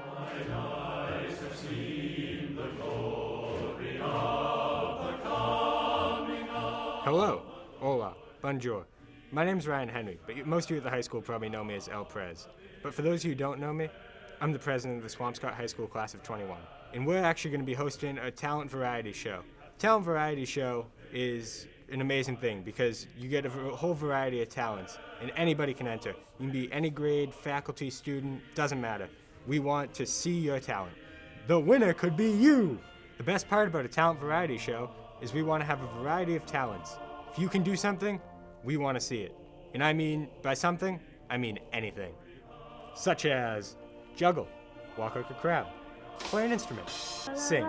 Mine eyes have seen the glory of the coming of... Hello, hola, bonjour. My name's Ryan Henry, but most of you at the high school probably know me as El Prez. But for those of you who don't know me, I'm the president of the Swampscott High School class of 21. And we're actually going to be hosting a talent variety show. Talent variety show is an amazing thing because you get a whole variety of talents and anybody can enter. You can be any grade, faculty, student, doesn't matter. We want to see your talent. The winner could be you! The best part about a talent variety show is we want to have a variety of talents. If you can do something, we want to see it. And I mean, by something, I mean anything. Such as juggle, walk like a crab, play an instrument, sing,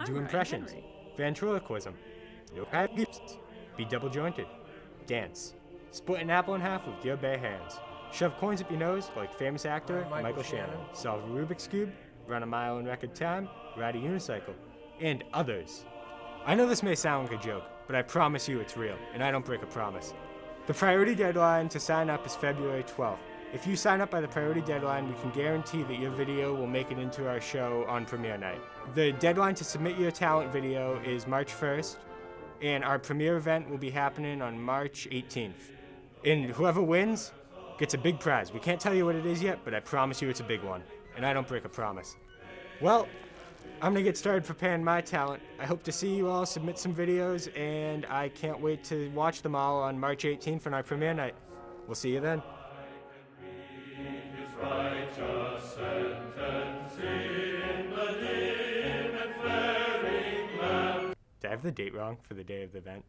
do impressions, ventriloquism, be double jointed, dance, split an apple in half with your bare hands, shove coins up your nose like famous actor Michael Shannon, solve a Rubik's Cube, run a mile in record time, ride a unicycle, and others. I know this may sound like a joke, but I promise you it's real, and I don't break a promise. The priority deadline to sign up is February 12th. If you sign up by the priority deadline, we can guarantee that your video will make it into our show on premiere night. The deadline to submit your talent video is March 1st, and our premiere event will be happening on March 18th. And whoever wins gets a big prize. We can't tell you what it is yet, but I promise you it's a big one, and I don't break a promise. Well, I'm gonna get started preparing my talent. I hope to see you all submit some videos, and I can't wait to watch them all on March 18th on our premiere night. We'll see you then. Righteous sentence in the dim and flaring lamp. Did I have the date wrong for the day of the event?